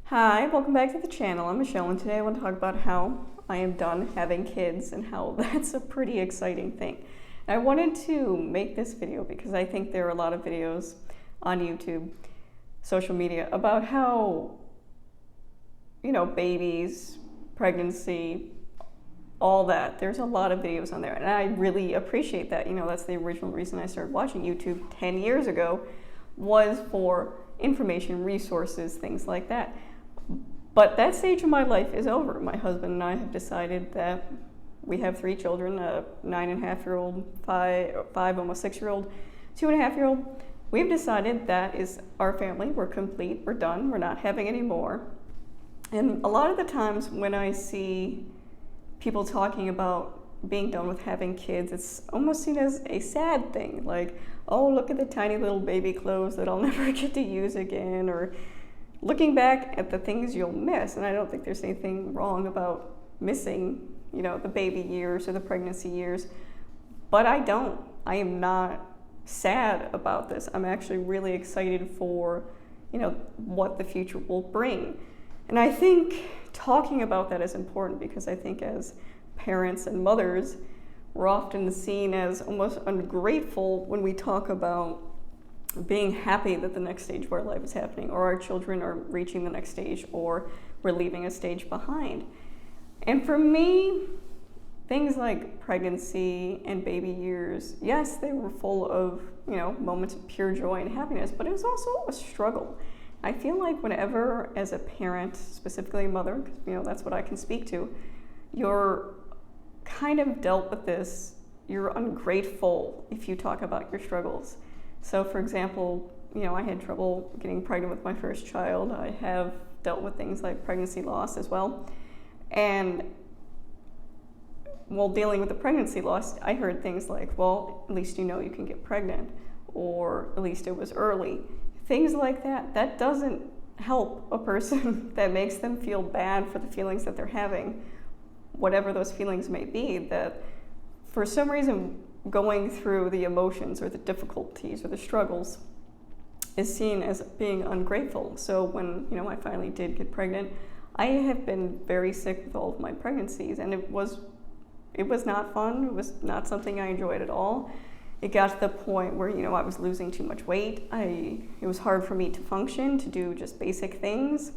Hi, welcome back to the channel. I'm Michelle, and today I want to talk about how I am done having kids and how that's a pretty exciting thing. And I wanted to make this video because I think there are a lot of videos on YouTube, social media, about how, babies, pregnancy, all that. There's a lot of videos on there, and I really appreciate that. That's the original reason I started watching YouTube 10 years ago, was for information, resources, things like that. But that stage of my life is over. My husband and I have decided that we have 3 children, a 9.5-year-old, five, almost 6-year-old, 2.5-year-old. We've decided that is our family. We're complete, we're done, we're not having any more. And a lot of the times when I see people talking about being done with having kids, it's almost seen as a sad thing. Like, oh, look at the tiny little baby clothes that I'll never get to use again, or looking back at the things you'll miss. And I don't think there's anything wrong about missing, the baby years or the pregnancy years, but I am not sad about this. I'm actually really excited for, what the future will bring. And I think talking about that is important because I think as parents and mothers, we're often seen as almost ungrateful when we talk about being happy that the next stage of our life is happening, or our children are reaching the next stage, or we're leaving a stage behind. And for me, things like pregnancy and baby years, yes, they were full of, moments of pure joy and happiness, but it was also a struggle. I feel like whenever, as a parent, specifically a mother, because that's what I can speak to, you're kind of dealt with this, you're ungrateful if you talk about your struggles. So for example, I had trouble getting pregnant with my first child. I have dealt with things like pregnancy loss as well. And while dealing with the pregnancy loss, I heard things like, well, at least you can get pregnant, or at least it was early. Things like that. That doesn't help a person. That makes them feel bad for the feelings that they're having, whatever those feelings may be, that for some reason going through the emotions or the difficulties or the struggles is seen as being ungrateful. So when, I finally did get pregnant, I have been very sick with all of my pregnancies, and it was not fun. It was not something I enjoyed at all. It got to the point where, I was losing too much weight. It was hard for me to function, to do just basic things.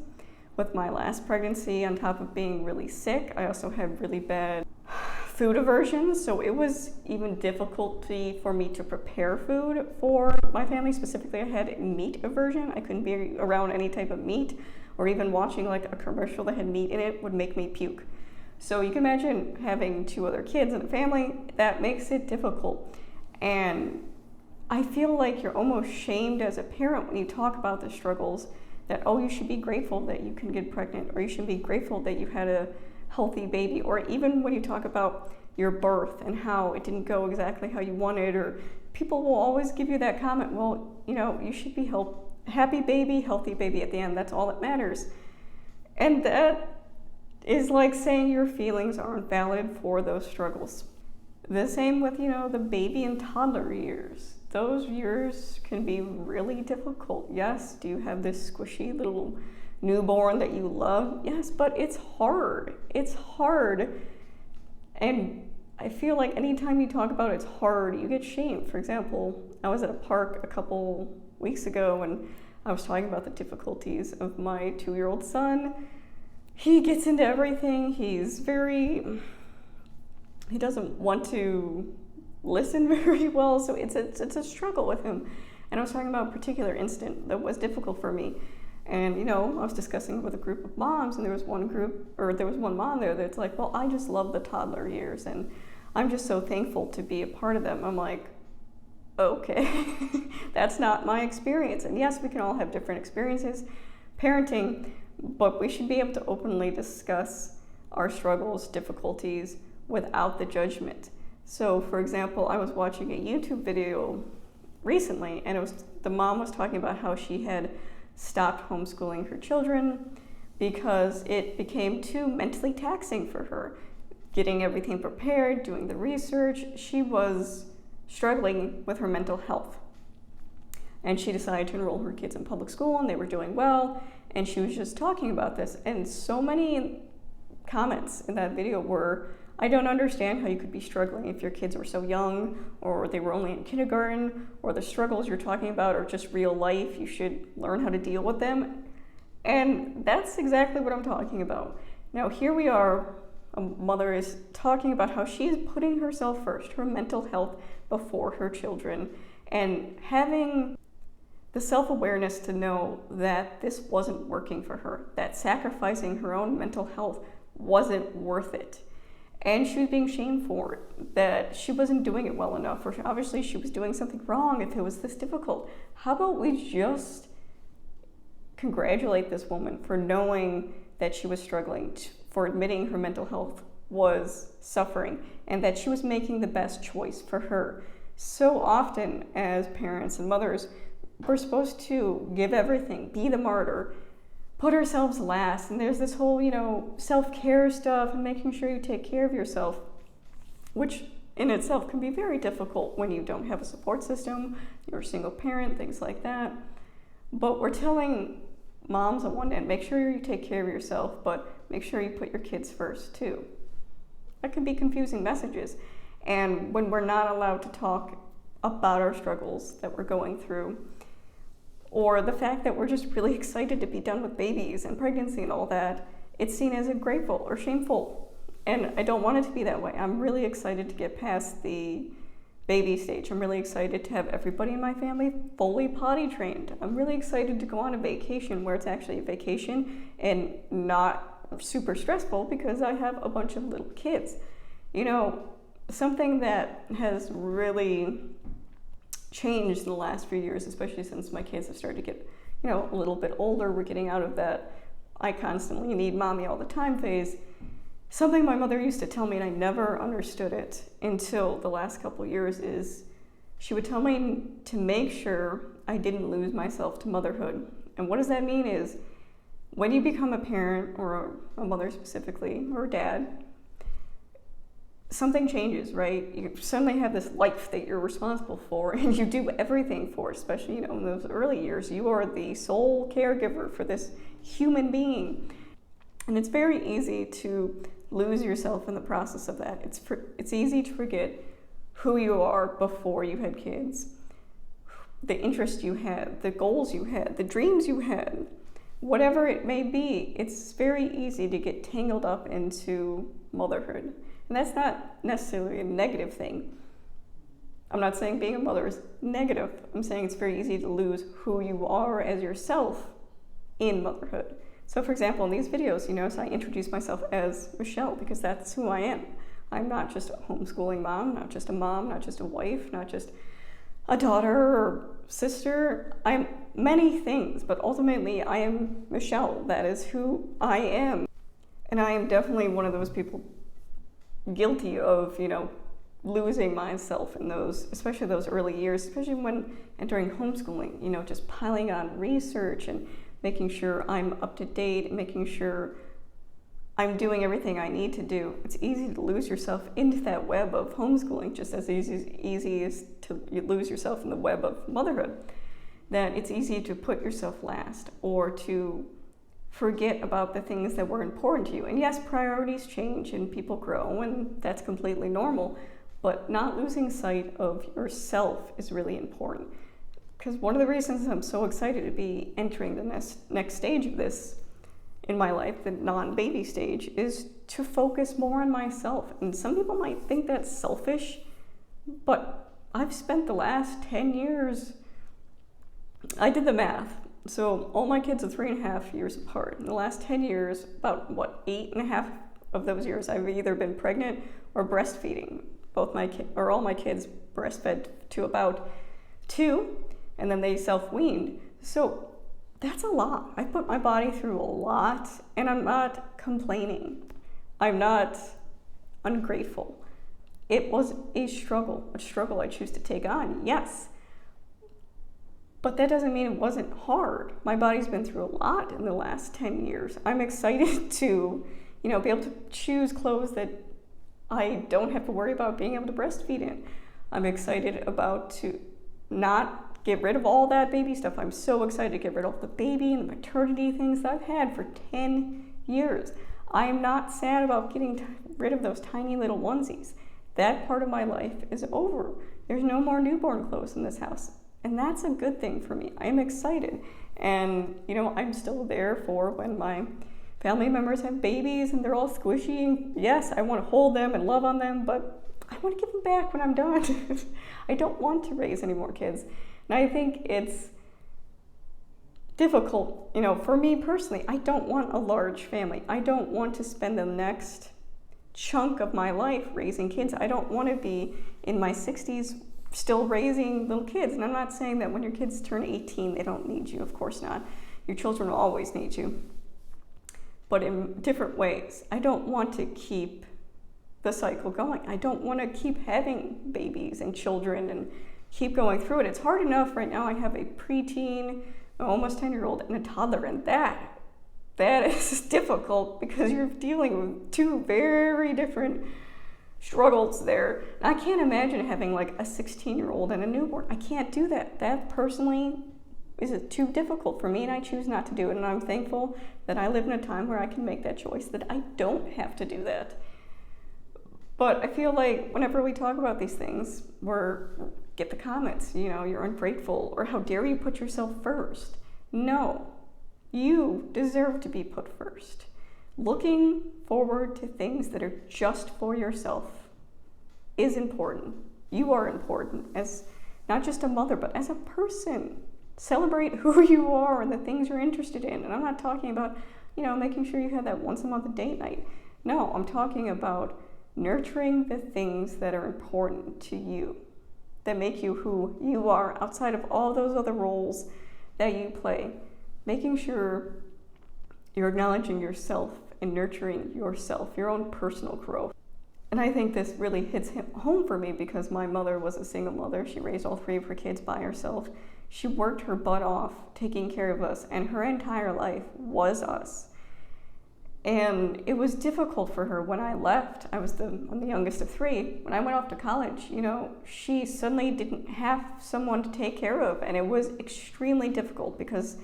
With my last pregnancy, on top of being really sick, I also had really bad food aversion, so it was even difficulty for me to prepare food for my family. Specifically, I had meat aversion. I couldn't be around any type of meat, or even watching like a commercial that had meat in it would make me puke. So you can imagine having 2 other kids in a family, that makes it difficult. And I feel like you're almost shamed as a parent when you talk about the struggles, that, oh, you should be grateful that you can get pregnant, or you should be grateful that you had a healthy baby, or even when you talk about your birth and how it didn't go exactly how you wanted, or people will always give you that comment, well, you should be happy baby, healthy baby at the end, that's all that matters. And that is like saying your feelings aren't valid for those struggles. The same with, the baby and toddler years. Those years can be really difficult. Yes, do you have this squishy little newborn that you love? Yes, but it's hard. It's hard. And I feel like anytime you talk about it's hard, you get shamed. For example, I was at a park a couple weeks ago and I was talking about the difficulties of my 2-year-old son. He gets into everything. He doesn't want to listen very well, so it's a struggle with him. And I was talking about a particular incident that was difficult for me. And, I was discussing with a group of moms, and there was one mom there that's like, well, I just love the toddler years, and I'm just so thankful to be a part of them. I'm like, okay, that's not my experience. And yes, we can all have different experiences parenting, but we should be able to openly discuss our struggles, difficulties, without the judgment. So, for example, I was watching a YouTube video recently, and the mom was talking about how she had stopped homeschooling her children because it became too mentally taxing for her. Getting everything prepared, doing the research, she was struggling with her mental health. And she decided to enroll her kids in public school, and they were doing well. and she was just talking about this. And so many comments in that video were, I don't understand how you could be struggling if your kids were so young, or they were only in kindergarten, or the struggles you're talking about are just real life. You should learn how to deal with them. And that's exactly what I'm talking about. Now, here we are, a mother is talking about how she's putting herself first, her mental health before her children, and having the self-awareness to know that this wasn't working for her, that sacrificing her own mental health wasn't worth it. And she was being shamed for it, that she wasn't doing it well enough, or obviously she was doing something wrong if it was this difficult. How about we just congratulate this woman for knowing that she was struggling, for admitting her mental health was suffering, and that she was making the best choice for her. So often as parents and mothers, we're supposed to give everything, be the martyr, put ourselves last, and there's this whole, self-care stuff and making sure you take care of yourself, which in itself can be very difficult when you don't have a support system, you're a single parent, things like that. But we're telling moms on one end, make sure you take care of yourself, but make sure you put your kids first too. That can be confusing messages. And when we're not allowed to talk about our struggles that we're going through, or the fact that we're just really excited to be done with babies and pregnancy and all that, it's seen as ungrateful or shameful. And I don't want it to be that way. I'm really excited to get past the baby stage. I'm really excited to have everybody in my family fully potty trained. I'm really excited to go on a vacation where it's actually a vacation and not super stressful because I have a bunch of little kids. Something that has really changed in the last few years, especially since my kids have started to get, a little bit older. We're getting out of that I constantly need mommy all the time phase. Something my mother used to tell me, and I never understood it until the last couple of years, is she would tell me to make sure I didn't lose myself to motherhood. And what does that mean is, when you become a parent, or a mother specifically, or a dad, something changes, right? You suddenly have this life that you're responsible for, and you do everything for, especially, in those early years. You are the sole caregiver for this human being. And it's very easy to lose yourself in the process of that. It's easy to forget who you are before you had kids, the interests you had, the goals you had, the dreams you had, whatever it may be. It's very easy to get tangled up into motherhood. And that's not necessarily a negative thing. I'm not saying being a mother is negative. I'm saying it's very easy to lose who you are as yourself in motherhood. So for example, in these videos, so I introduce myself as Michelle because that's who I am. I'm not just a homeschooling mom, not just a mom, not just a wife, not just a daughter or sister. I'm many things, but ultimately I am Michelle. That is who I am. And I am definitely one of those people guilty of, losing myself in those, especially those early years, especially when entering homeschooling, just piling on research and making sure I'm up to date and making sure I'm doing everything I need to do. It's easy to lose yourself into that web of homeschooling, just as easy as to lose yourself in the web of motherhood. That it's easy to put yourself last or to forget about the things that were important to you. And yes, priorities change and people grow, and that's completely normal, but not losing sight of yourself is really important. Because one of the reasons I'm so excited to be entering the next stage of this in my life, the non-baby stage, is to focus more on myself. And some people might think that's selfish, but I've spent the last 10 years, I did the math. So all my kids are 3.5 years apart. In the last 10 years, about 8.5 of those years, I've either been pregnant or breastfeeding. All my kids breastfed to about 2, and then they self-weaned. So that's a lot. I put my body through a lot, and I'm not complaining. I'm not ungrateful. It was a struggle I choose to take on, yes. But that doesn't mean it wasn't hard. My body's been through a lot in the last 10 years. I'm excited to, be able to choose clothes that I don't have to worry about being able to breastfeed in. I'm excited about to not get rid of all that baby stuff. I'm so excited to get rid of the baby and the maternity things that I've had for 10 years. I am not sad about getting rid of those tiny little onesies. That part of my life is over. There's no more newborn clothes in this house. And that's a good thing for me. I am excited. And, I'm still there for when my family members have babies and they're all squishy. And yes, I want to hold them and love on them, but I want to give them back when I'm done. I don't want to raise any more kids. And I think it's difficult, for me personally. I don't want a large family. I don't want to spend the next chunk of my life raising kids. I don't want to be in my 60s still raising little kids. And I'm not saying that when your kids turn 18, they don't need you. Of course not. Your children will always need you, but in different ways. I don't want to keep the cycle going. I don't want to keep having babies and children and keep going through it. It's hard enough right now. I have a preteen, almost 10-year-old, and a toddler, and that is difficult because you're dealing with two very different struggles there. And I can't imagine having like a 16-year-old and a newborn. I can't do that. That personally is too difficult for me, and I choose not to do it. And I'm thankful that I live in a time where I can make that choice, that I don't have to do that. But I feel like whenever we talk about these things, get the comments, you're ungrateful, or how dare you put yourself first. No, you deserve to be put first. Looking forward to things that are just for yourself is important. You are important as not just a mother, but as a person. Celebrate who you are and the things you're interested in. And I'm not talking about, making sure you have that once a month date night. No, I'm talking about nurturing the things that are important to you, that make you who you are outside of all those other roles that you play. Making sure you're acknowledging yourself and nurturing yourself, your own personal growth. And I think this really hits home for me because my mother was a single mother. She raised all 3 of her kids by herself. She worked her butt off taking care of us, and her entire life was us. And it was difficult for her when I left. I'm the youngest of 3. When I went off to college, she suddenly didn't have someone to take care of, and it was extremely difficult because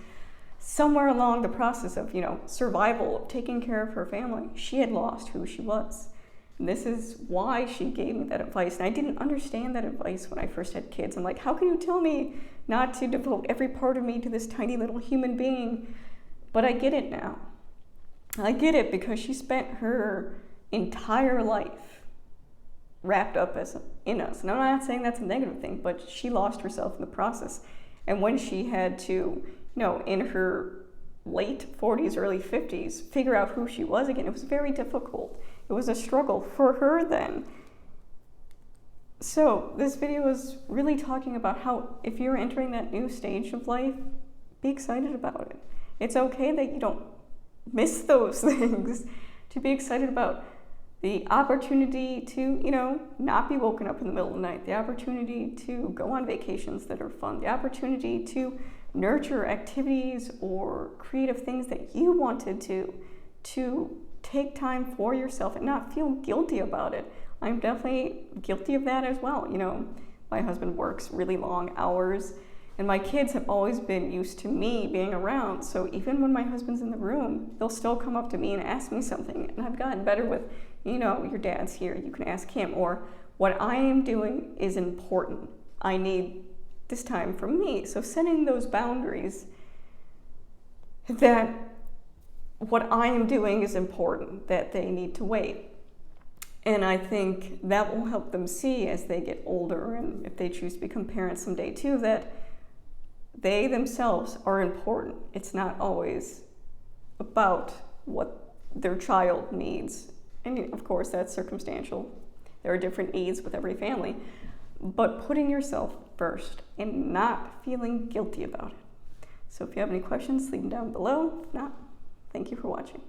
somewhere along the process of, survival, of taking care of her family, she had lost who she was. And this is why she gave me that advice. And I didn't understand that advice when I first had kids. I'm like, how can you tell me not to devote every part of me to this tiny little human being? But I get it now. I get it because she spent her entire life wrapped up in us. And I'm not saying that's a negative thing, but she lost herself in the process. And when she had to, in her late 40s, early 50s, figure out who she was again, it was very difficult. It was a struggle for her then. So this video is really talking about how if you're entering that new stage of life, be excited about it. It's okay that you don't miss those things, to be excited about the opportunity to, not be woken up in the middle of the night, the opportunity to go on vacations that are fun, the opportunity to nurture activities or creative things that you wanted to take time for yourself and not feel guilty about it. I'm definitely guilty of that as well. My husband works really long hours, and my kids have always been used to me being around. So even when my husband's in the room, they'll still come up to me and ask me something. And I've gotten better with, your dad's here, you can ask him. Or what I am doing is important. I need this time for me. So setting those boundaries that what I am doing is important, that they need to wait. And I think that will help them see as they get older, and if they choose to become parents someday too, that they themselves are important. It's not always about what their child needs. And of course, that's circumstantial. There are different needs with every family. But putting yourself first and not feeling guilty about it. So if you have any questions, leave them down below. If not, thank you for watching.